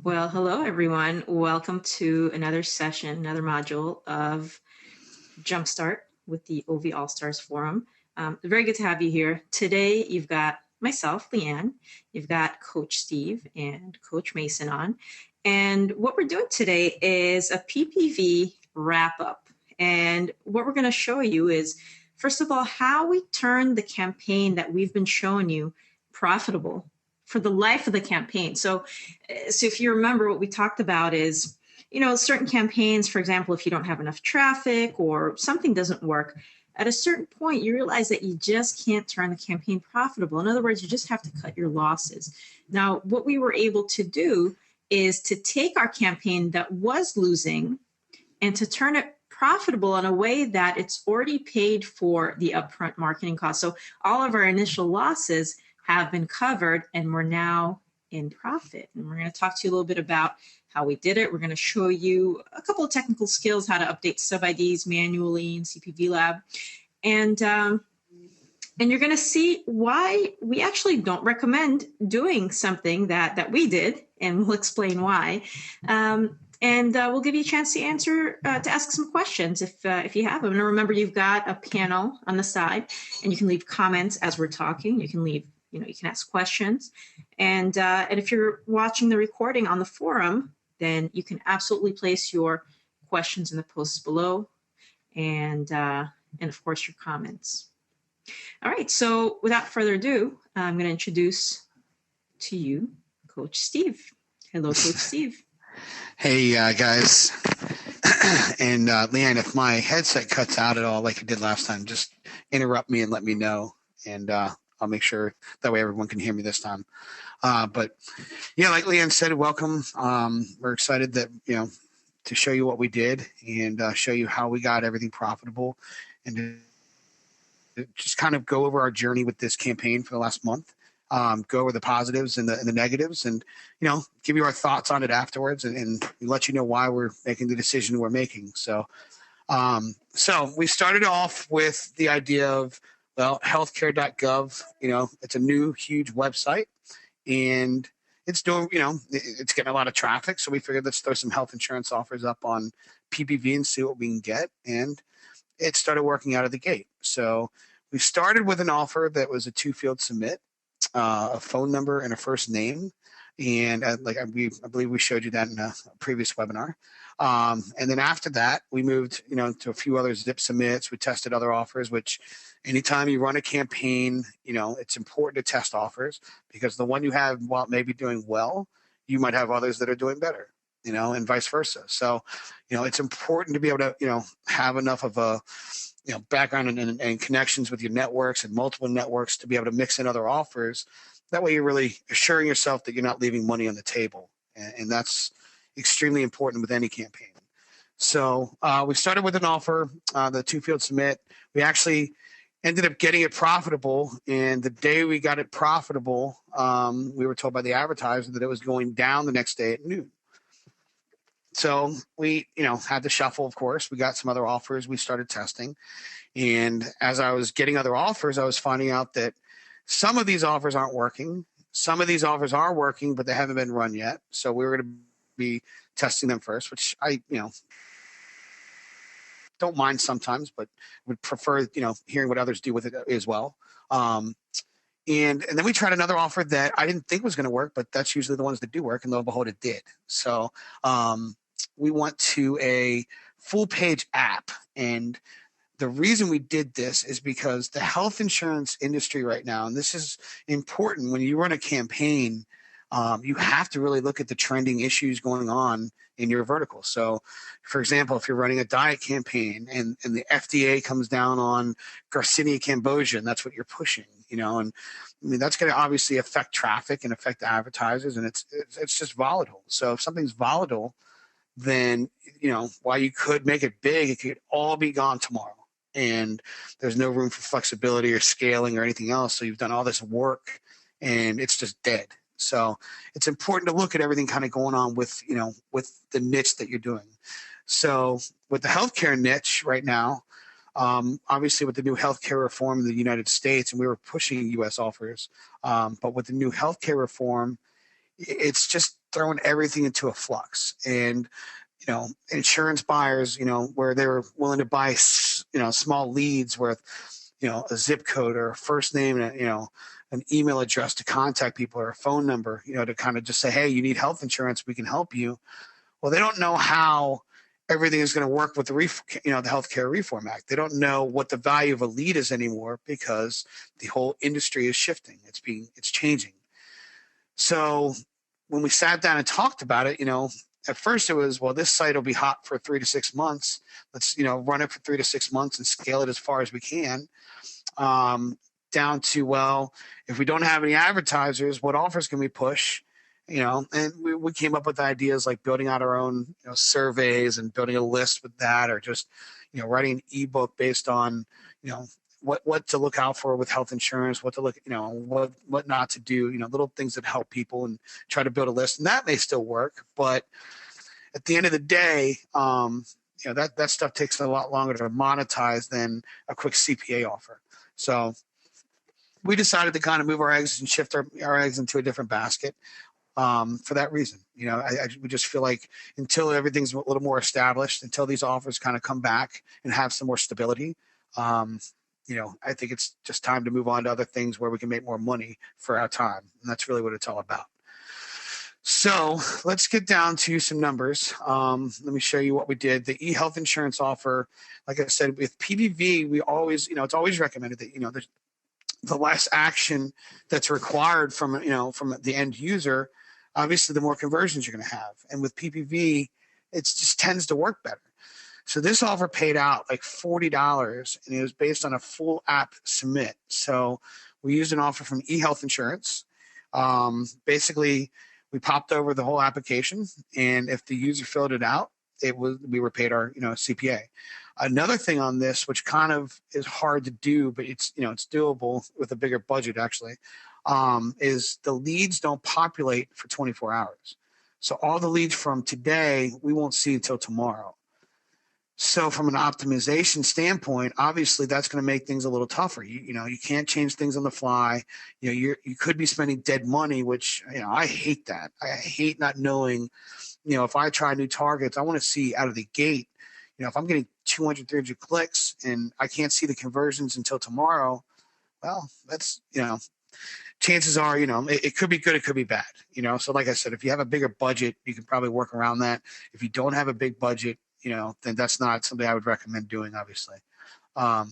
Well, hello everyone. Welcome to another session, another module of Jumpstart with the OV All Stars Forum. Very good to have you here. Today you've got myself, Leanne, you've got Coach Steve and Coach Mason on. And what we're doing today is a PPV wrap up. And what we're going to show you is, first of all, how we turn the campaign that we've been showing you profitable for the life of the campaign. So if you remember, what we talked about is, certain campaigns, for example, if you don't have enough traffic or something doesn't work, at a certain point, you realize that you just can't turn the campaign profitable. In other words, you just have to cut your losses. Now, what we were able to do is to take our campaign that was losing and to turn it profitable in a way that it's already paid for the upfront marketing costs. So all of our initial losses have been covered and we're now in profit. And we're going to talk to you a little bit about how we did it. We're going to show you a couple of technical skills, how to update sub IDs manually in CPV Lab. And you're going to see why we actually don't recommend doing something that we did, and we'll explain why. And we'll give you a chance to ask some questions if you have them. And remember, you've got a panel on the side, and you can leave comments as we're talking. You can leave, you can ask questions. And if you're watching the recording on the forum, then you can absolutely place your questions in the posts below, and of course your comments. All right, so without further ado, I'm going to introduce to you Coach Steve. Hello, Coach Steve. Hey, guys. And Leanne, if my headset cuts out at all like it did last time, just interrupt me and let me know, and I'll make sure that way everyone can hear me this time. But yeah, like Leanne said, welcome. We're excited that, to show you what we did and show you how we got everything profitable, and to just kind of go over our journey with this campaign for the last month. Go over the positives and the negatives, and give you our thoughts on it afterwards, and let you know why we're making the decision we're making. So we started off with the idea of, healthcare.gov. It's a new huge website, and it's doing, it's getting a lot of traffic. So we figured let's throw some health insurance offers up on PPV and see what we can get. And it started working out of the gate. So we started with an offer that was a 2-field submit, a phone number and a first name. And I believe we showed you that in a previous webinar. And then after that, we moved, to a few other zip submits. We tested other offers, which anytime you run a campaign, it's important to test offers, because the one you have, while it may be doing well, you might have others that are doing better, and vice versa. So, it's important to be able to, have enough of a, background and connections with your networks and multiple networks to be able to mix in other offers. That way you're really assuring yourself that you're not leaving money on the table. And that's extremely important with any campaign. So we started with an offer, the 2-field submit. We actually ended up getting it profitable. And the day we got it profitable, we were told by the advertiser that it was going down the next day at noon. So we, had to shuffle, of course. We got some other offers. We started testing. And as I was getting other offers, I was finding out that some of these offers aren't working. Some of these offers are working, but they haven't been run yet. So we were going to be testing them first, which I, don't mind sometimes, but would prefer, hearing what others do with it as well. And then we tried another offer that I didn't think was going to work, but that's usually the ones that do work, and lo and behold, it did. So we went to a full page app, and the reason we did this is because the health insurance industry right now, and this is important when you run a campaign, you have to really look at the trending issues going on in your vertical. So, for example, if you're running a diet campaign and the FDA comes down on Garcinia cambogia, and that's what you're pushing, and I mean, that's going to obviously affect traffic and affect advertisers, and it's just volatile. So if something's volatile, then, while you could make it big, it could all be gone tomorrow. And there's no room for flexibility or scaling or anything else. So you've done all this work and it's just dead. So it's important to look at everything kind of going on with, with the niche that you're doing. So with the healthcare niche right now, obviously with the new healthcare reform in the United States, and we were pushing U.S. offers, but with the new healthcare reform, it's just throwing everything into a flux. And insurance buyers, where they were willing to buy, small leads with, a zip code or a first name and, an email address to contact people or a phone number, to kind of just say, hey, you need health insurance, we can help you. Well, they don't know how everything is going to work with the Healthcare Reform Act. They don't know what the value of a lead is anymore because the whole industry is shifting. It's changing. So when we sat down and talked about it, at first it was, well, this site will be hot for 3 to 6 months. Let's, run it for 3 to 6 months and scale it as far as we can. Down to, well, if we don't have any advertisers, what offers can we push? And we came up with ideas like building out our own, surveys and building a list with that, or just, writing an ebook based on, what to look out for with health insurance, what to look, what not to do, little things that help people, and try to build a list. And that may still work, but at the end of the day, that stuff takes a lot longer to monetize than a quick CPA offer. So we decided to kind of move our eggs and shift our eggs into a different basket. For that reason, we just feel like until everything's a little more established, until these offers kind of come back and have some more stability, I think it's just time to move on to other things where we can make more money for our time. And that's really what it's all about. So let's get down to some numbers. Let me show you what we did. The e-health insurance offer, like I said, with PPV, we always, it's always recommended that, the less action that's required from the end user, obviously the more conversions you're going to have. And with PPV, it just tends to work better. So this offer paid out like $40, and it was based on a full app submit. So we used an offer from eHealth Insurance. Basically, we popped over the whole application, and if the user filled it out, we were paid our CPA. Another thing on this, which kind of is hard to do, but it's it's doable with a bigger budget actually, is the leads don't populate for 24 hours. So all the leads from today we won't see until tomorrow. So from an optimization standpoint, obviously that's going to make things a little tougher. You can't change things on the fly. You could be spending dead money, which I hate that. I hate not knowing. If I try new targets, I want to see out of the gate. If I'm getting 200, 300 clicks and I can't see the conversions until tomorrow, well, that's, chances are, it could be good, it could be bad, So like I said, if you have a bigger budget, you can probably work around that. If you don't have a big budget, then that's not something I would recommend doing, obviously. But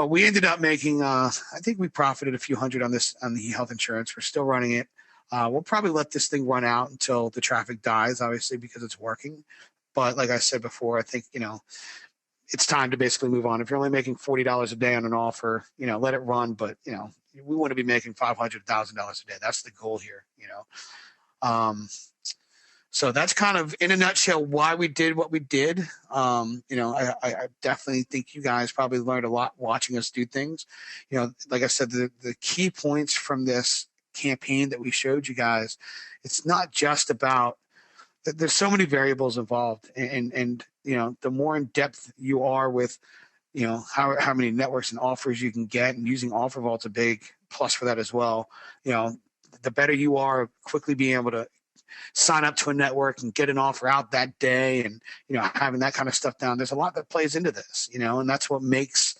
we ended up making, I think we profited a few hundred on the health insurance. We're still running it. We'll probably let this thing run out until the traffic dies, obviously, because it's working. But like I said before, I think, it's time to basically move on. If you're only making $40 a day on an offer, let it run. But, we want to be making $500,000 a day. That's the goal here, So that's kind of in a nutshell why we did what we did. I definitely think you guys probably learned a lot watching us do things. Like I said, the key points from this campaign that we showed you guys, it's not just about, there's so many variables involved, and the more in depth you are with how many networks and offers you can get, and using OfferVault's a big plus for that as well. The better you are quickly being able to sign up to a network and get an offer out that day, and having that kind of stuff down. There's a lot that plays into this, and that's what makes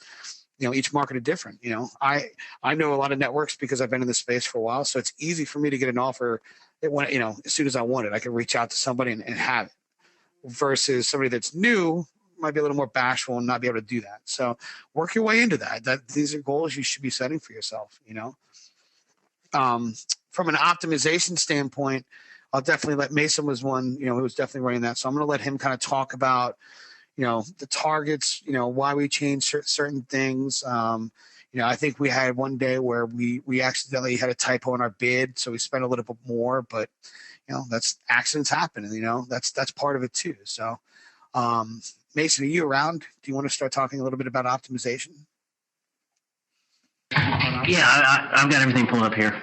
each market different. I know a lot of networks because I've been in this space for a while, so it's easy for me to get an offer when as soon as I want it. I can reach out to somebody and have it, versus somebody that's new might be a little more bashful and not be able to do that. So work your way into that. These are goals you should be setting for yourself. From an optimization standpoint, I'll definitely let Mason was one, who was definitely running that. So I'm going to let him kind of talk about, the targets, why we changed certain things. I think we had one day where we accidentally had a typo in our bid, so we spent a little bit more, but that's accidents happen, and that's part of it too. So, Mason, are you around? Do you want to start talking a little bit about optimization? Yeah, I've got everything pulled up here.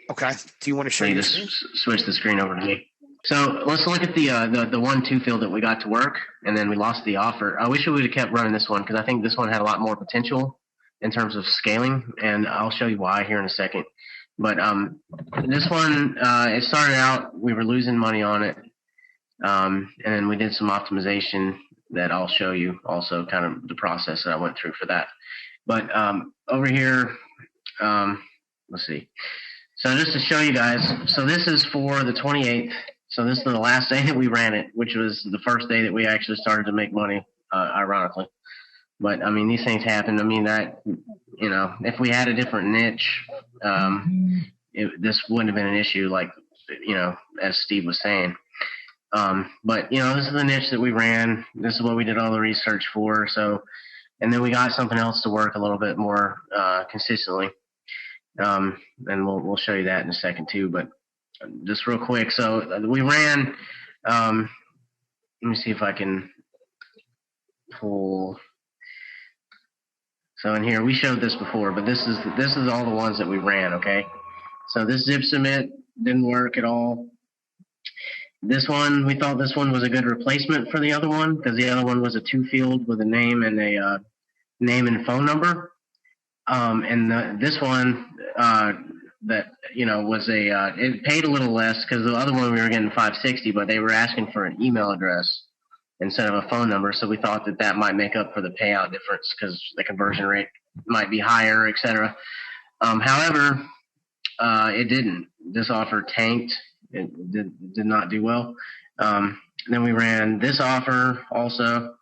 Okay. Do you want to show me? Just switch the screen over to me. So let's look at the 1-2 field that we got to work, and then we lost the offer. I wish we would have kept running this one, because I think this one had a lot more potential in terms of scaling, and I'll show you why here in a second. But this one, it started out, we were losing money on it. And then we did some optimization that I'll show you also, kind of the process that I went through for that. But over here, let's see. So just to show you guys, so this is for the 28th. So this is the last day that we ran it, which was the first day that we actually started to make money, ironically. But I mean, these things happen. I mean, that, you know, if we had a different niche, this wouldn't have been an issue, like, you know, as Steve was saying. But, you know, this is the niche that we ran. This is what we did all the research for. So, and then we got something else to work a little bit more consistently. And we'll show you that in a second too. But just real quick, so we ran. Let me see if I can pull. So in here, we showed this before, but this is all the ones that we ran. Okay, so this zip submit didn't work at all. This one, we thought this one was a good replacement for the other one, because the other one was a 2-field with a name and a name and phone number. And this one, that, you know, was it paid a little less, because the other one we were getting $560, but they were asking for an email address instead of a phone number. So we thought that might make up for the payout difference, because the conversion rate might be higher, etc. However, it didn't. This offer tanked. It did not do well. Then we ran this offer also,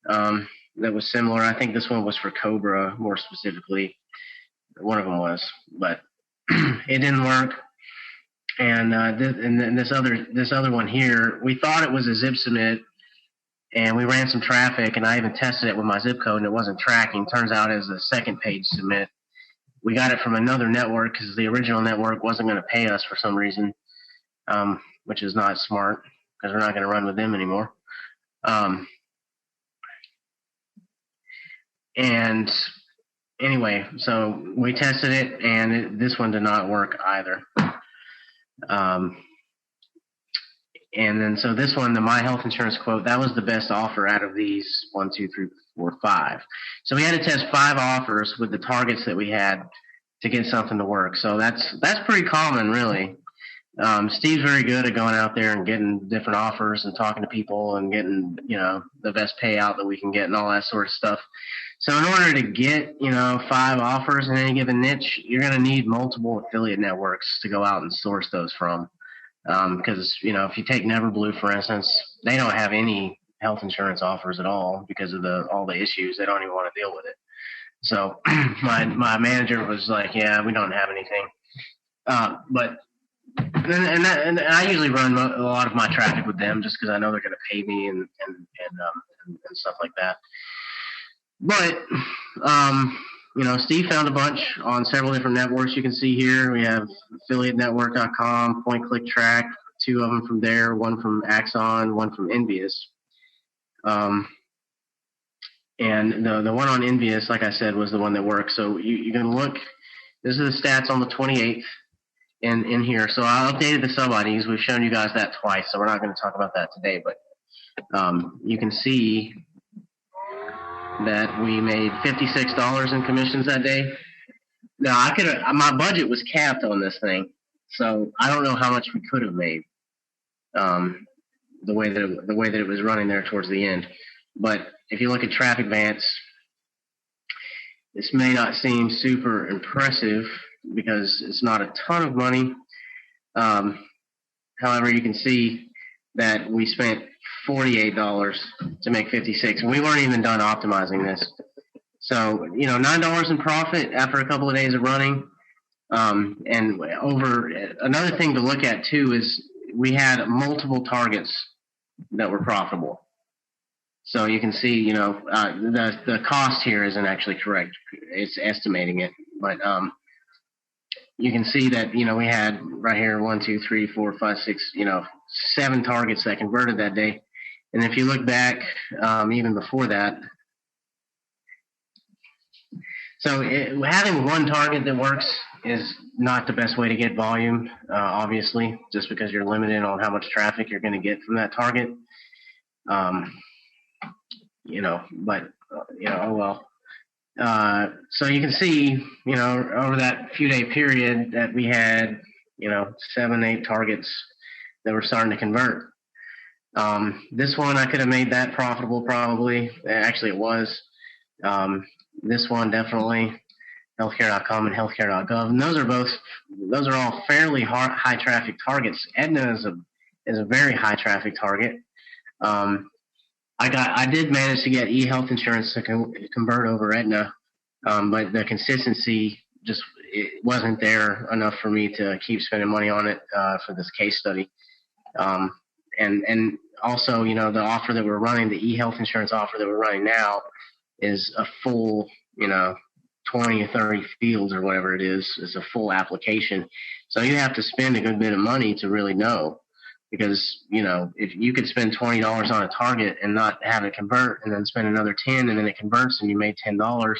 that was similar. I think this one was for Cobra more specifically. One of them was, but it didn't work. And this other one here, we thought it was a zip submit, and we ran some traffic, and I even tested it with my zip code, and it wasn't tracking. Turns out it was a second page submit. We got it from another network, because the original network wasn't going to pay us for some reason, which is not smart, because we're not going to run with them anymore. And anyway, so we tested it, and this one did not work either. And then so this one, the My Health Insurance quote, that was the best offer out of these 1, 2, 3, 4, 5. So we had to test 5 offers with the targets that we had to get something to work. So that's pretty common, really. Steve's very good at going out there and getting different offers and talking to people and getting, you know, the best payout that we can get and all that sort of stuff. So in order to get, you know, 5 offers in any given niche, you're going to need multiple affiliate networks to go out and source those from. Because, you know, if you take Neverblue, for instance, they don't have any health insurance offers at all because of all the issues. They don't even want to deal with it. So my manager was like, yeah, we don't have anything. But and I usually run a lot of my traffic with them, just because I know they're going to pay me and stuff like that. But you know, Steve found a bunch on several different networks. You can see here we have affiliatenetwork.com, Point Click Track, 2 of them from there, 1 from Axon, 1 from Envious. And the one on Envious, like I said, was the one that worked. So you can look. This is the stats on the 28th. In here. So I updated the sub IDs. We've shown you guys that twice, so we're not going to talk about that today, but you can see that we made $56 in commissions that day. Now my budget was capped on this thing, so I don't know how much we could have made, the way that it was running there towards the end. But if you look at Traffic Vance, this may not seem super impressive, because it's not a ton of money. However, you can see that we spent $48 to make 56, and we weren't even done optimizing this. So, you know, $9 in profit after a couple of days of running. And over another thing to look at too is we had multiple targets that were profitable. So you can see, you know, the cost here isn't actually correct. It's estimating it, but you can see that, you know, we had right here 1, 2, 3, 4, 5, 6, you know, 7 targets that converted that day. And if you look back, even before that, so having one target that works is not the best way to get volume, obviously, just because you're limited on how much traffic you're going to get from that target. You know, but, you know, oh well. So you can see, over that few day period that we had, 7, 8 targets that were starting to convert. This one, I could have made that profitable probably. Actually, it was. This one definitely, healthcare.com and healthcare.gov. And those are all fairly high traffic targets. Aetna is a very high traffic target. I did manage to get eHealth insurance to convert over Aetna, but the consistency it wasn't there enough for me to keep spending money on it for this case study. And also, the offer that we're running, the eHealth insurance offer that we're running now, is a full, 20 or 30 fields or whatever it is. It's a full application. So you have to spend a good bit of money to really know. Because, if you could spend $20 on a target and not have it convert, and then spend another 10, and then it converts and you made $10.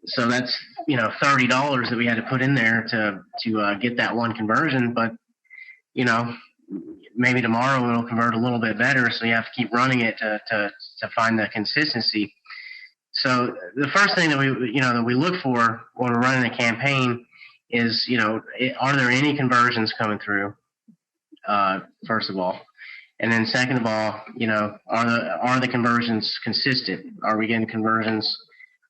So that's, $30 that we had to put in there to get that one conversion. But, maybe tomorrow it'll convert a little bit better. So you have to keep running it to find the consistency. So the first thing that we look for when we're running a campaign is, are there any conversions coming through? First of all, and then second of all, are the conversions consistent? Are we getting conversions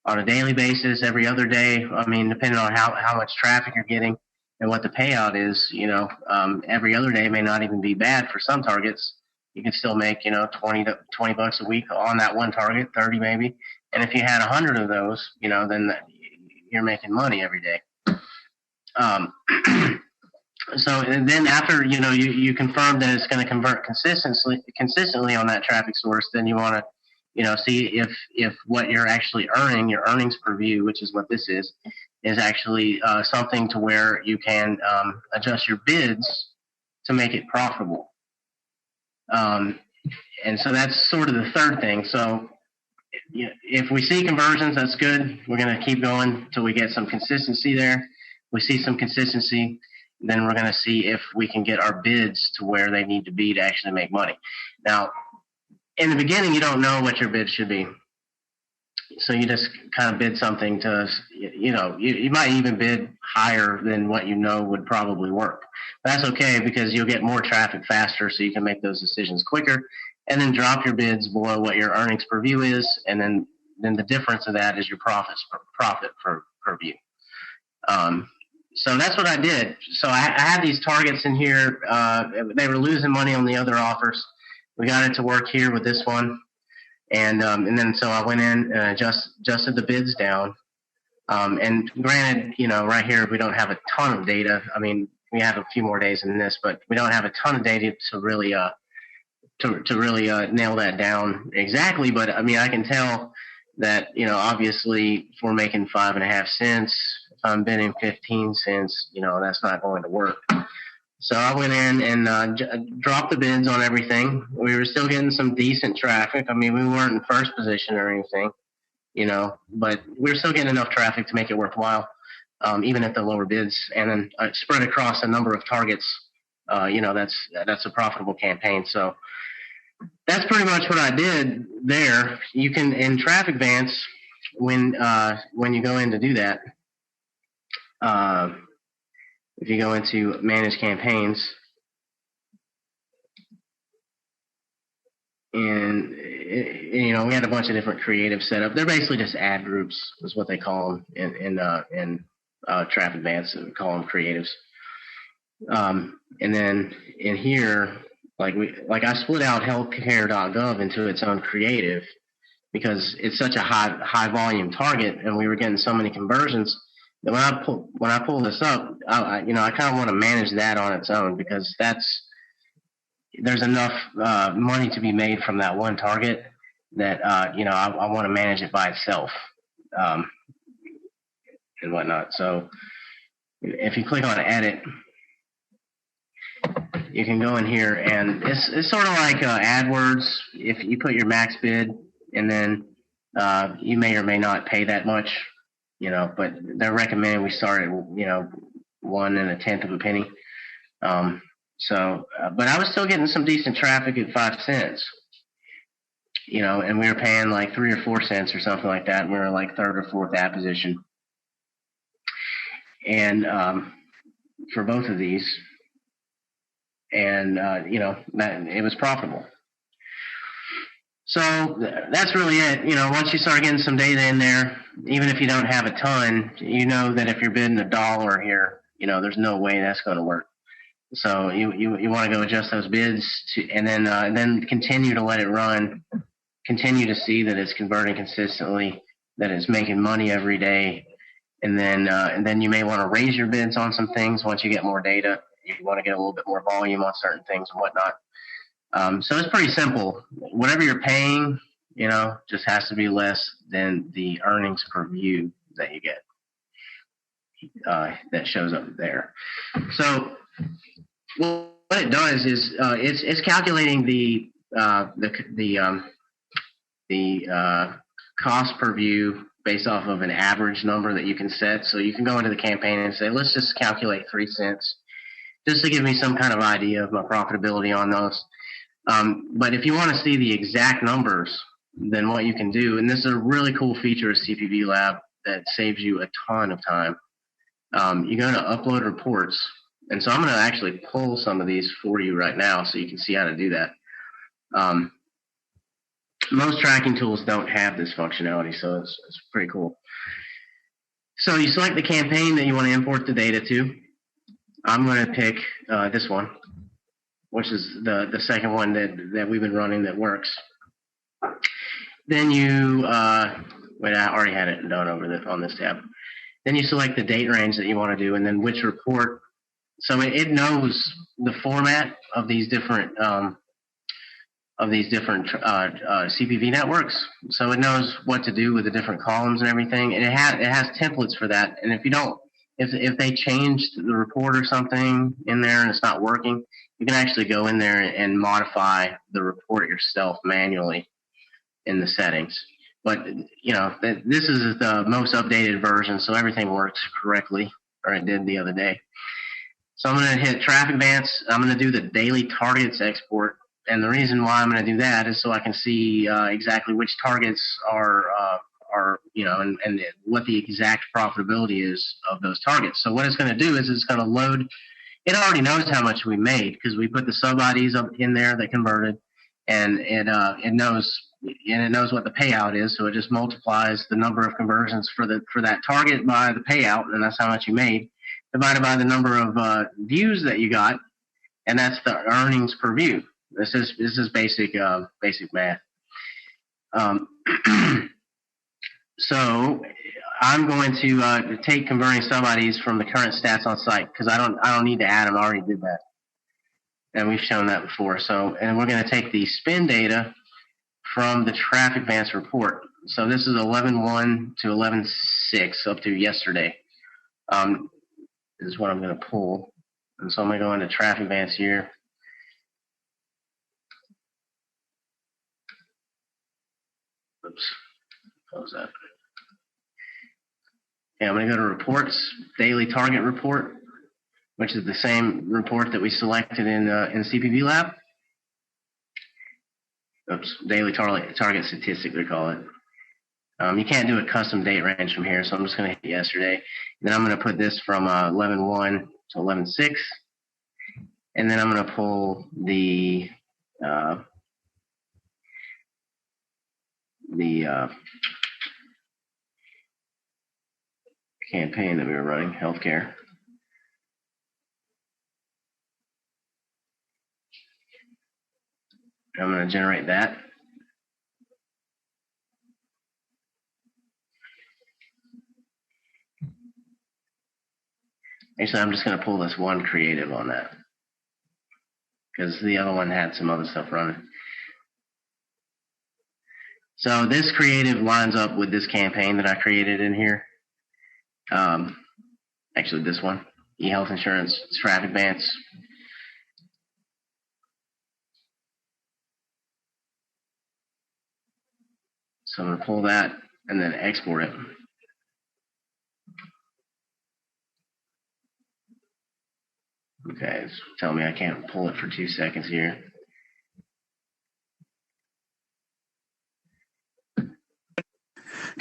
on a daily basis, every other day? I mean, depending on how much traffic you're getting and what the payout is, every other day may not even be bad for some targets. You can still make, $20 a week on that one target, 30 maybe. And if you had 100 of those, then you're making money every day. So, and then after, you confirm that it's going to convert consistently on that traffic source, then you want to, see if what you're actually earning, your earnings per view, which is what this is actually something to where you can adjust your bids to make it profitable. And so that's sort of the third thing. So if we see conversions, that's good. We're going to keep going until we get some consistency there. We see some consistency, then we're going to see if we can get our bids to where they need to be to actually make money. Now, in the beginning, you don't know what your bid should be. So you just kind of bid something to, you might even bid higher than what would probably work. But that's okay, because you'll get more traffic faster, so you can make those decisions quicker, and then drop your bids below what your earnings per view is, and then the difference of that is your profit per view. So that's what I did. So I had these targets in here. They were losing money on the other offers. We got it to work here with this one. And then so I went in and adjusted the bids down. And granted, right here, we don't have a ton of data. I mean, we have a few more days than this, but we don't have a ton of data to really nail that down exactly. But I mean, I can tell that, obviously if we're making 5.5 cents, if I'm bidding 15 cents, that's not going to work. So I went in and dropped the bids on everything. We were still getting some decent traffic. I mean, we weren't in first position or anything, but we were still getting enough traffic to make it worthwhile, even at the lower bids. And then spread across a number of targets, that's a profitable campaign. So that's pretty much what I did there. You can, in Traffic Vance, when you go in to do that, if you go into Manage Campaigns, and we had a bunch of different creatives set up. They're basically just ad groups, is what they call them in Traffic Vance. We call them creatives. And then in here, like I split out healthcare.gov into its own creative, because it's such a high volume target, and we were getting so many conversions. When I pull this up, I kind of want to manage that on its own, because there's enough money to be made from that one target that I want to manage it by itself, and whatnot. So if you click on Edit, you can go in here, and it's sort of like AdWords. If you put your max bid, and then you may or may not pay that much. But they're recommending we start at, 1 1/10 of a penny. But I was still getting some decent traffic at 5 cents. and we were paying like 3 or 4 cents or something like that. And we were like third or fourth app position. And for both of these, and that it was profitable. So that's really it. Once you start getting some data in there, even if you don't have a ton, that if you're bidding $1 here, there's no way that's going to work. So you want to go adjust those bids and then continue to let it run, continue to see that it's converting consistently, that it's making money every day, and then you may want to raise your bids on some things once you get more data. You want to get a little bit more volume on certain things and whatnot. So it's pretty simple. Whatever you're paying, just has to be less than the earnings per view that you get that shows up there. So what it does is it's calculating the cost per view based off of an average number that you can set. So you can go into the campaign and say, let's just calculate 3 cents, just to give me some kind of idea of my profitability on those. But if you want to see the exact numbers, then what you can do, and this is a really cool feature of CPV Lab that saves you a ton of time. You go to upload reports, and so I'm going to actually pull some of these for you right now so you can see how to do that. Most tracking tools don't have this functionality, so it's pretty cool. So you select the campaign that you want to import the data to. I'm going to pick this one, which is the second one that we've been running that works. Then you, wait, I already had it done on this tab. Then you select the date range that you want to do, and then which report. So it knows the format of these different CPV networks. So it knows what to do with the different columns and everything, and it has templates for that. And if they changed the report or something in there and it's not working, you can actually go in there and modify the report yourself manually in the settings. But this is the most updated version, so everything works correctly, or it did the other day. So I'm going to hit Traffic Advance. I'm going to do the daily targets export. And the reason why I'm going to do that is so I can see exactly which targets are and what the exact profitability is of those targets. So what it's going to do is it's going to load. It already knows how much we made because we put the sub IDs up in there that converted, and it knows what the payout is. So it just multiplies the number of conversions for that target by the payout, and that's how much you made, divided by the number of views that you got, and that's the earnings per view. This is basic math. So I'm going to take converting sub IDs from the current stats on site because I don't need to add them. I already did that, and we've shown that before. So, and we're going to take the spin data from the Traffic Advance report. So this is 11.1 to 11.6 up to yesterday. This is what I'm going to pull, and so I'm going to go into Traffic Advance here. Oops, close that. Okay, I'm going to go to Reports, Daily Target Report, which is the same report that we selected in CPV Lab. Oops, Daily Target Statistic, they call it. You can't do a custom date range from here, so I'm just going to hit yesterday. Then I'm going to put this from 11.1 to 11.6, and then I'm going to pull the campaign that we were running, healthcare. I'm going to generate that. Actually, I'm just going to pull this one creative on that because the other one had some other stuff running. So this creative lines up with this campaign that I created in here. Actually, this one, eHealth Insurance, Traffic Advance. So I'm going to pull that and then export it. Okay, it's telling me I can't pull it for 2 seconds here.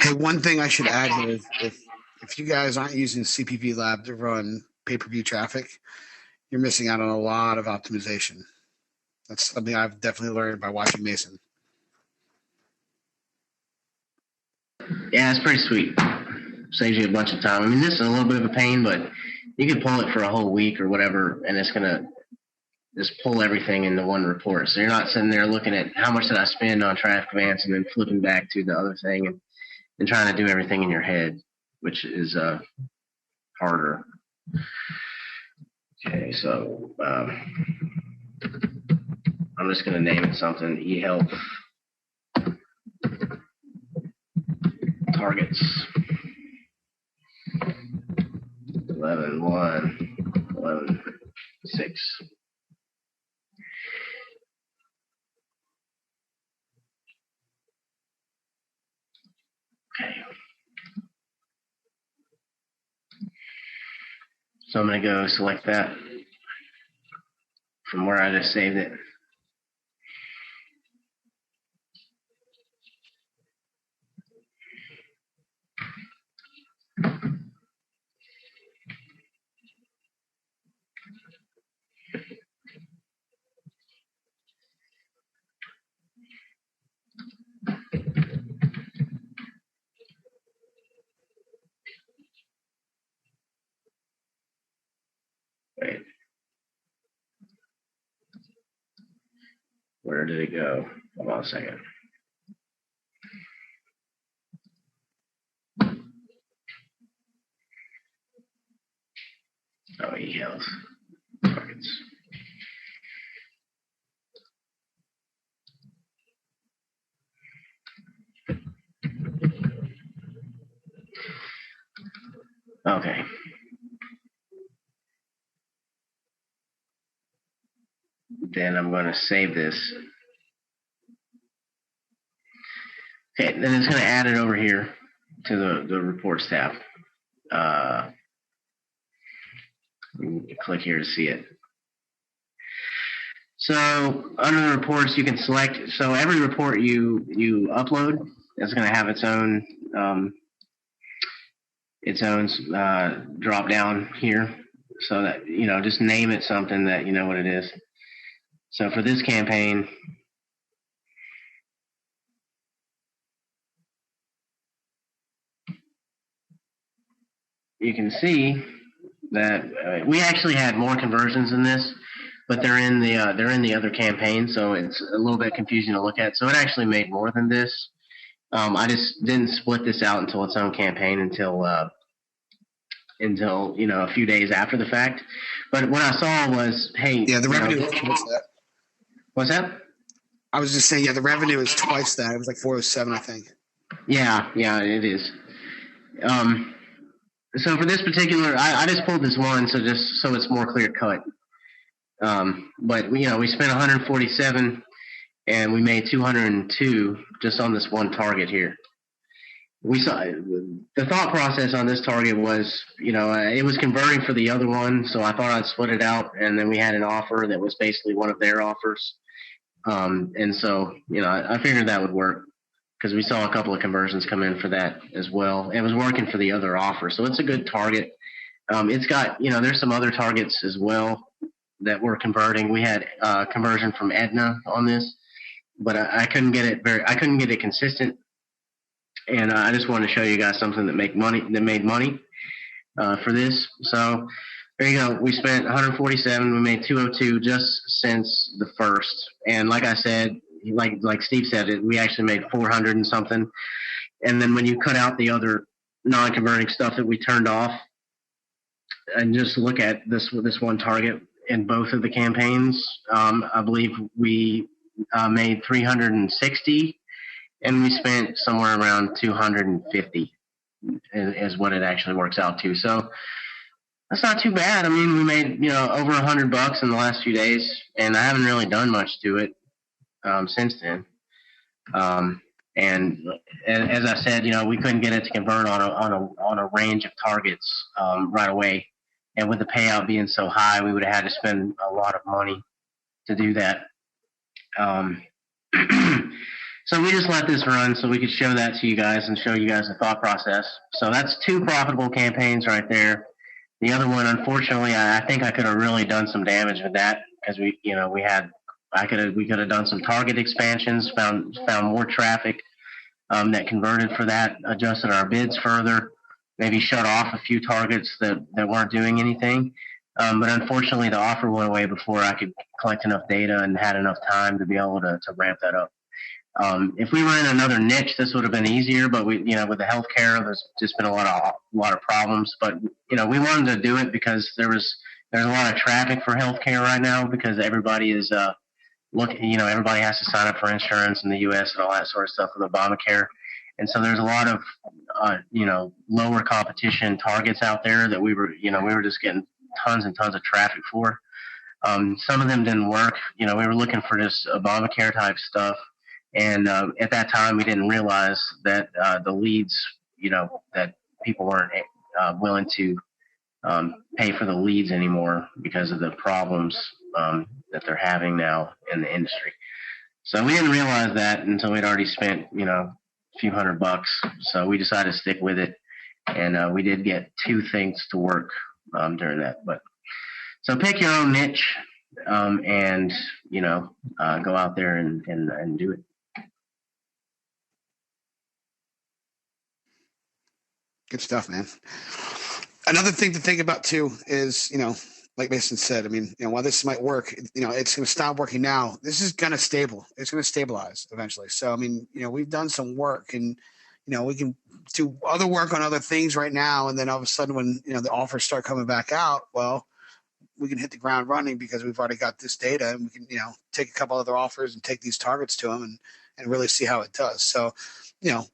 Hey, one thing I should add here is if you guys aren't using CPP Lab to run pay-per-view traffic, you're missing out on a lot of optimization. That's something I've definitely learned by watching Mason. Yeah, it's pretty sweet. Saves you a bunch of time. I mean, this is a little bit of a pain, but you can pull it for a whole week or whatever, and it's going to just pull everything into one report. So you're not sitting there looking at how much did I spend on traffic advance and then flipping back to the other thing and trying to do everything in your head, which is harder. Okay, so I'm just going to name it something, eHealth targets. 11.1, 11.6. Okay. So I'm going to go select that from where I just saved it. Wait. Where did it go? Hold on a second. Oh, eHealth targets. Okay. Then I'm going to save this. Okay, then it's going to add it over here to the reports tab. Click here to see it. So under the reports, you can select. So every report you upload is going to have its own drop down here. So that just name it something that you know what it is. So for this campaign, you can see that we actually had more conversions in this, but they're in the other campaign, so it's a little bit confusing to look at. So it actually made more than this. I just didn't split this out until its own campaign until a few days after the fact. But what I saw was, hey, yeah, the revenue is twice that. What's that? I was just saying, yeah, the revenue is twice that. It was like 407, I think. Yeah, it is. So for this particular, I just pulled this one, so it's more clear cut. But we spent 147 and we made 202 just on this one target here. We saw the thought process on this target was, it was converting for the other one, so I thought I'd split it out, and then we had an offer that was basically one of their offers, and so I figured that would work because we saw a couple of conversions come in for that as well. It was working for the other offer, so it's a good target. It's got there's some other targets as well that were converting. We had conversion from Aetna on this, but I couldn't get it consistent. And I just wanted to show you guys something that made money for this. So there you go. We spent 147. We made 202 just since the first. And like I said, like Steve said, we actually made 400 and something. And then when you cut out the other non-converting stuff that we turned off, and just look at this one target in both of the campaigns, I believe we made 360. And we spent somewhere around 250 is what it actually works out to. So that's not too bad. I mean, we made, over $100 in the last few days, and I haven't really done much to it since then. And as I said, we couldn't get it to convert on a range of targets right away. And with the payout being so high, we would have had to spend a lot of money to do that. So we just let this run so we could show that to you guys and show you guys the thought process. So that's 2 profitable campaigns right there. The other one, unfortunately, I think I could have really done some damage with that because we could have done some target expansions, found more traffic that converted for that, adjusted our bids further, maybe shut off a few targets that weren't doing anything. But unfortunately, the offer went away before I could collect enough data and had enough time to be able to ramp that up. If we were in another niche, this would have been easier. But with the healthcare, there's just been a lot of problems. But we wanted to do it because there's a lot of traffic for healthcare right now because everybody is everybody has to sign up for insurance in the U.S. and all that sort of stuff with Obamacare. And so there's a lot of, lower competition targets out there that we were just getting tons and tons of traffic for. Some of them didn't work. We were looking for just Obamacare type stuff. And at that time, we didn't realize that the leads, that people weren't willing to pay for the leads anymore because of the problems that they're having now in the industry. So we didn't realize that until we'd already spent, a few $100. So we decided to stick with it. And we did get 2 things to work during that. But so pick your own niche and, go out there and do it. Good stuff, man. Another thing to think about too is, like Mason said, I mean, while this might work, it's going to stop working now. This is going to It's going to stabilize eventually. So, I mean, we've done some work and, we can do other work on other things right now. And then all of a sudden when, the offers start coming back out, well, we can hit the ground running because we've already got this data and we can, take a couple other offers and take these targets to them and really see how it does. So,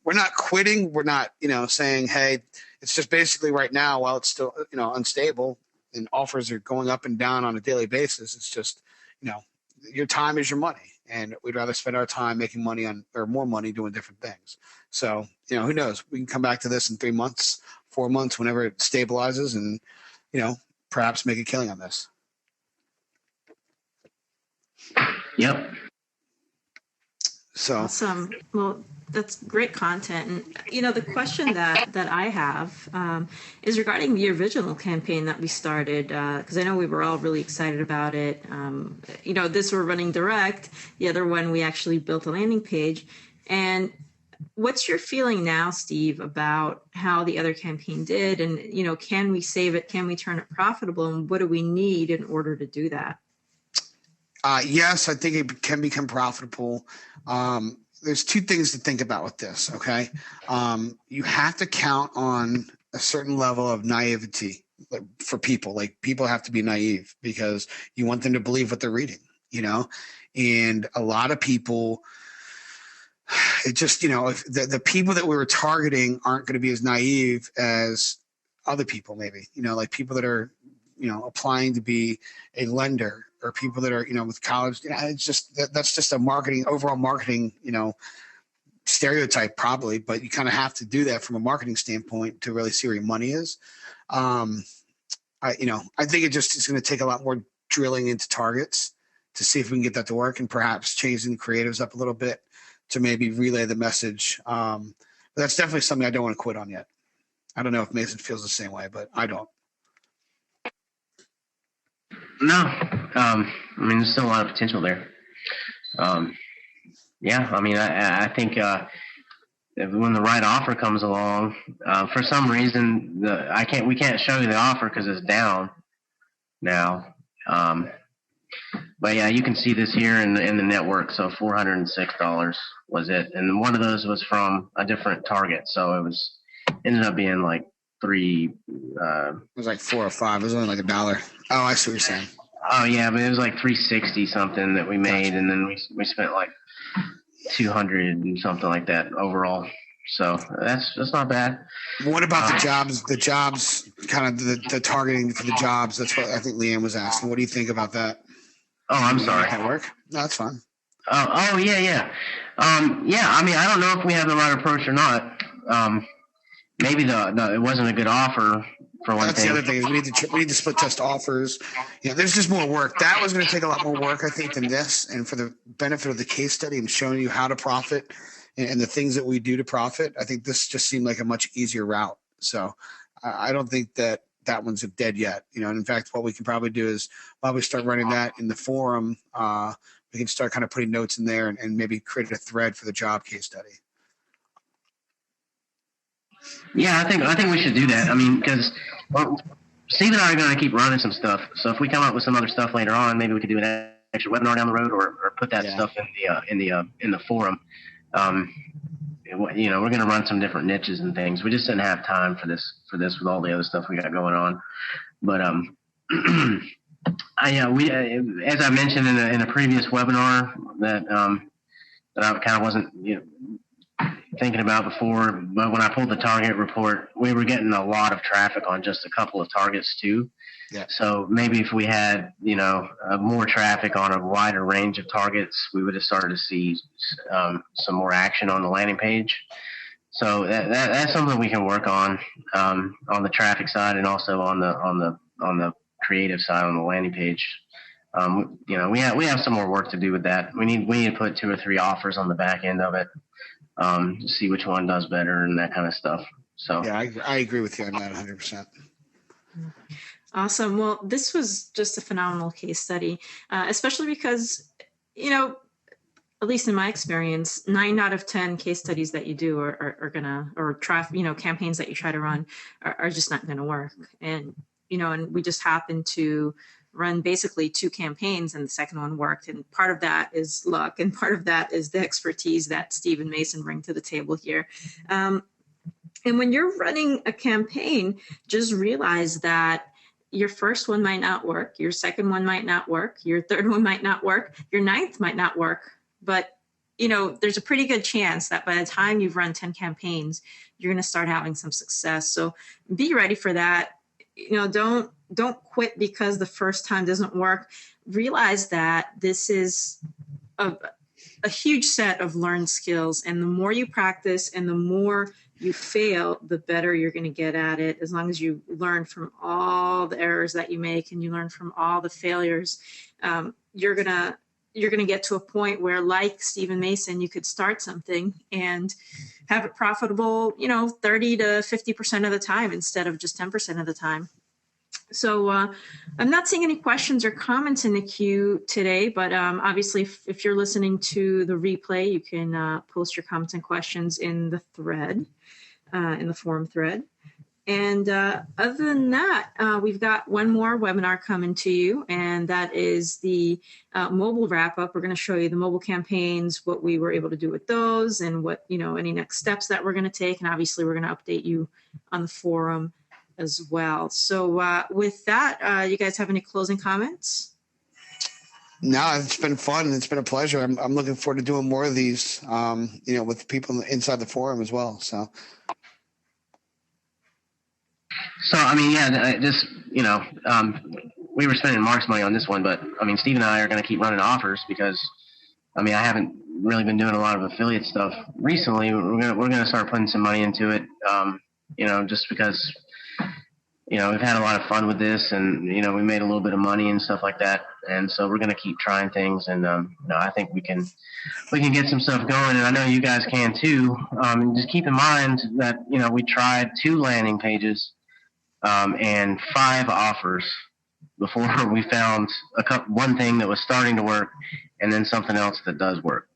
we're not quitting. We're not, saying, hey, it's just basically right now while it's still, unstable and offers are going up and down on a daily basis. It's just, your time is your money and we'd rather spend our time making money or more money doing different things. So, who knows? We can come back to this in 3 months, 4 months, whenever it stabilizes and, perhaps make a killing on this. Yep. So awesome. Well, that's great content. And, the question that I have is regarding the original campaign that we started, because I know we were all really excited about it. This we're running direct. The other one, we actually built a landing page. And what's your feeling now, Steve, about how the other campaign did? And, can we save it? Can we turn it profitable? And what do we need in order to do that? Yes, I think it can become profitable. There's 2 things to think about with this, okay? You have to count on a certain level of naivety for people. Like, people have to be naive because you want them to believe what they're reading, And a lot of people, it just, if the people that we were targeting aren't going to be as naive as other people maybe, like people that are, applying to be a lender or people that are, with college, it's just, that's just a overall marketing, stereotype probably, but you kind of have to do that from a marketing standpoint to really see where your money is. I think it just is going to take a lot more drilling into targets to see if we can get that to work and perhaps changing the creatives up a little bit to maybe relay the message. But that's definitely something I don't want to quit on yet. I don't know if Mason feels the same way, but I don't. No, there's still a lot of potential there. I think when the right offer comes along, for some reason we can't show you the offer because it's down now. But yeah, you can see this here in the network. So $406 was it, and one of those was from a different target. So it ended up being like 3. It was like 4 or 5. It was only like $1. Oh, I see what you're saying. Oh yeah, but it was like 360 something that we made, and then we spent like 200 and something like that overall. So that's not bad. What about the jobs? The jobs, kind of the targeting for the jobs. That's what I think Leanne was asking. What do you think about that? Oh, I'm sorry. Make that work? No, that's fine. Oh yeah. I don't know if we have the right approach or not. Maybe it wasn't a good offer for one That's thing. the other thing is we need to split test offers. There's just more work. That was going to take a lot more work, I think, than this. And for the benefit of the case study and showing you how to profit and the things that we do to profit, I think this just seemed like a much easier route. So I don't think that one's dead yet. And in fact, what we can probably do is while we start running that in the forum, we can start kind of putting notes in there and maybe create a thread for the job case study. Yeah, I think we should do that. I mean, because Steve and I are going to keep running some stuff. So if we come up with some other stuff later on, maybe we could do an extra webinar down the road, or put that stuff in the forum. We're going to run some different niches and things. We just didn't have time for this with all the other stuff we got going on. But we as I mentioned in a previous webinar that I kind of wasn't thinking about before, but when I pulled the target report, we were getting a lot of traffic on just a couple of targets too. Yeah. So maybe if we had, more traffic on a wider range of targets, we would have started to see some more action on the landing page. So that's something we can work on the traffic side, and also on the creative side on the landing page. We have some more work to do with that. We need to put 2 or 3 offers on the back end of it. To see which one does better and that kind of stuff. So yeah, I agree with you on that 100%. Awesome. Well, this was just a phenomenal case study, especially because, at least in my experience, 9 out of 10 case studies that you do are gonna, or campaigns that you try to run are just not gonna work. And, and we just happen to run basically 2 campaigns, and the second one worked. And part of that is luck, and part of that is the expertise that Steve and Mason bring to the table here. And when you're running a campaign, just realize that your first one might not work, your second one might not work, your third one might not work, your 9th might not work. But, there's a pretty good chance that by the time you've run 10 campaigns, you're going to start having some success. So be ready for that. Don't quit because the first time doesn't work. Realize that this is a huge set of learned skills, and the more you practice and the more you fail, the better you're going to get at it. As long as you learn from all the errors that you make and you learn from all the failures, you're gonna get to a point where, like Stephen Mason, you could start something and have it profitable, 30 to 50% of the time instead of just 10% of the time. So I'm not seeing any questions or comments in the queue today, but obviously if you're listening to the replay, you can post your comments and questions in the thread, in the forum thread. And other than that, we've got one more webinar coming to you, and that is the mobile wrap up. We're going to show you the mobile campaigns, what we were able to do with those, and what, any next steps that we're going to take. And obviously we're going to update you on the forum as well. So with that, you guys have any closing comments? No, it's been fun. It's been a pleasure. I'm looking forward to doing more of these, with people inside the forum as well. So I mean, yeah, just, we were spending Mark's money on this one, but I mean, Steve and I are going to keep running offers because, I mean, I haven't really been doing a lot of affiliate stuff recently. We're going to start putting some money into it, just because, we've had a lot of fun with this, and, we made a little bit of money and stuff like that. And so we're going to keep trying things. And, I think we can get some stuff going, and I know you guys can too. And just keep in mind that, we tried 2 landing pages, and 5 offers before we found one thing that was starting to work, and then something else that does work.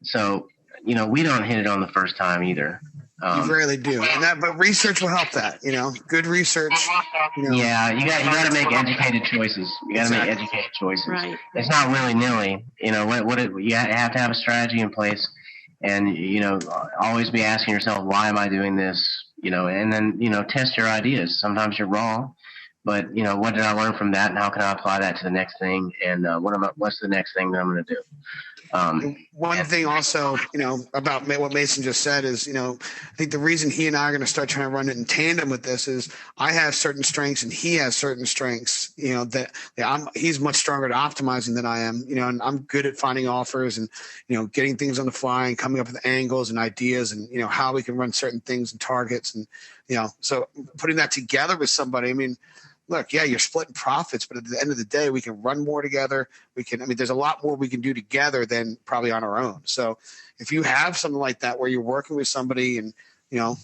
So, we don't hit it on the first time either. You rarely do, but research will help that. Good research. Yeah, you got to make educated choices. You got to make educated choices. Right. It's not willy nilly. You have to have a strategy in place, and always be asking yourself, why am I doing this? And then test your ideas. Sometimes you're wrong, But, you know, what did I learn from that, and how can I apply that to the next thing? And what's the next thing that I'm going to do? One thing also, you know, about what Mason just said is, you know, I think the reason he and I are going to start trying to run it in tandem with this is I have certain strengths and he has certain strengths, you know, that he's much stronger at optimizing than I am, you know, and I'm good at finding offers and, you know, getting things on the fly and coming up with angles and ideas and, you know, how we can run certain things and targets. And, you know, so putting that together with somebody, I mean, look, yeah, you're splitting profits, but at the end of the day, we can run more together. There's a lot more we can do together than probably on our own. So if you have something like that where you're working with somebody and, you know,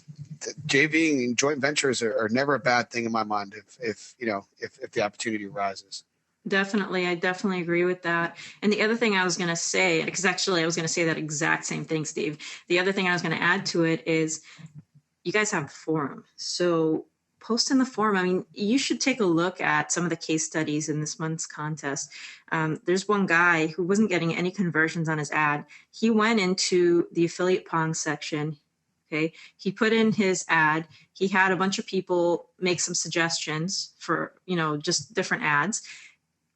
JVing and joint ventures are never a bad thing in my mind if the opportunity arises. Definitely. I definitely agree with that. And the other thing I was going to say, because actually I was going to say that exact same thing, Steve. The other thing I was going to add to it is you guys have a forum. So post in the forum. I mean, you should take a look at some of the case studies in this month's contest. There's one guy who wasn't getting any conversions on his ad. He went into the affiliate Pong section. Okay. He put in his ad. He had a bunch of people make some suggestions for, you know, just different ads.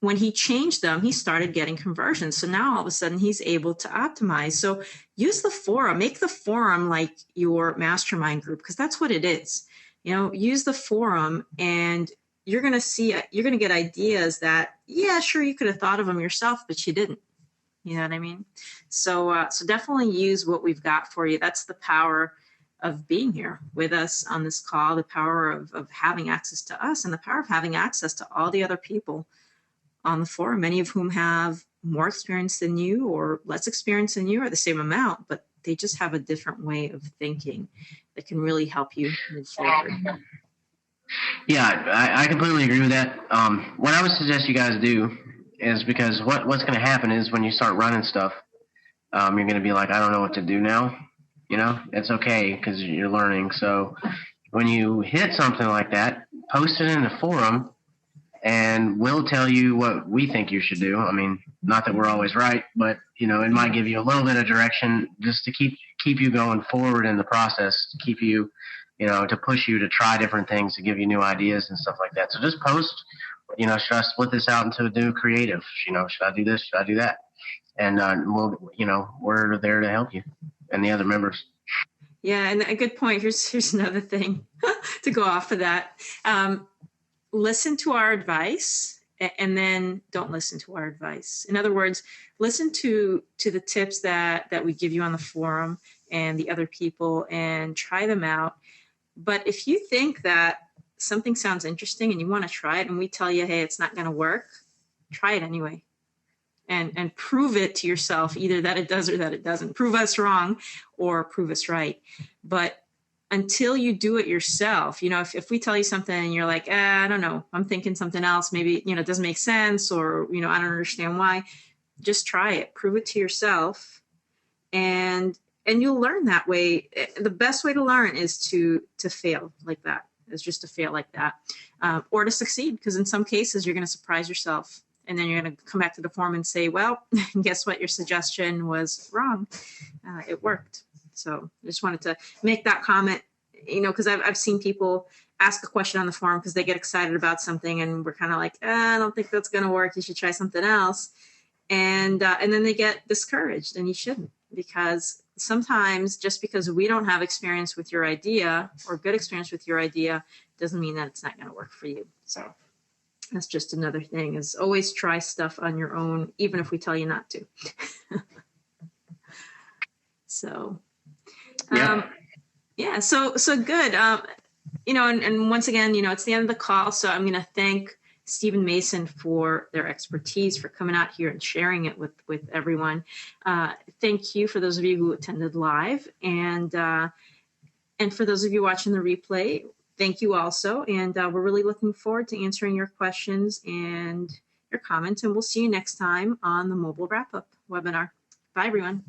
When he changed them, he started getting conversions. So now all of a sudden he's able to optimize. So use the forum, make the forum like your mastermind group, because that's what it is. You know, use the forum and you're going to get ideas that, yeah, sure, you could have thought of them yourself, but you didn't. You know what I mean? So definitely use what we've got for you. That's the power of being here with us on this call, the power of having access to us and the power of having access to all the other people on the forum, many of whom have more experience than you or less experience than you or the same amount, but they just have a different way of thinking that can really help you move forward. Yeah, I completely agree with that. What I would suggest you guys do is, because what's going to happen is when you start running stuff, you're going to be like, I don't know what to do now. You know, it's okay because you're learning. So when you hit something like that, post it in the forum and we'll tell you what we think you should do. I mean, not that we're always right, but, you know, it might give you a little bit of direction just to keep you going forward in the process, to keep you, you know, to push you to try different things, to give you new ideas and stuff like that. So just post, you know, should I split this out into a new creative? You know, should I do this? Should I do that? And we're there to help you and the other members. Yeah, and a good point. Here's another thing to go off of that. Listen to our advice and then don't listen to our advice. In other words, listen to the tips that we give you on the forum and the other people and try them out. But if you think that something sounds interesting and you want to try it and we tell you, hey, it's not going to work, try it anyway. And prove it to yourself, either that it does or that it doesn't. Prove us wrong or prove us right. But until you do it yourself, you know, if we tell you something and you're like, I don't know, I'm thinking something else, maybe, you know, it doesn't make sense or, you know, I don't understand why, just try it, prove it to yourself. And you'll learn that way. The best way to learn is to fail like that, is just to fail like that, or to succeed. Because in some cases you're going to surprise yourself. And then you're going to come back to the forum and say, well, guess what? Your suggestion was wrong. It worked. So I just wanted to make that comment, you know, because I've seen people ask a question on the forum because they get excited about something and we're kind of like, I don't think that's going to work. You should try something else. And then they get discouraged, and you shouldn't, because sometimes just because we don't have experience with your idea or good experience with your idea doesn't mean that it's not going to work for you. So that's just another thing, is always try stuff on your own, even if we tell you not to. So, yeah, so good. You know, and once again, you know, it's the end of the call. So I'm going to thank Steve and Mason for their expertise, for coming out here and sharing it with everyone. Thank you for those of you who attended live, and for those of you watching the replay, thank you also. And we're really looking forward to answering your questions and your comments. And we'll see you next time on the Mobile Wrap Up webinar. Bye, everyone.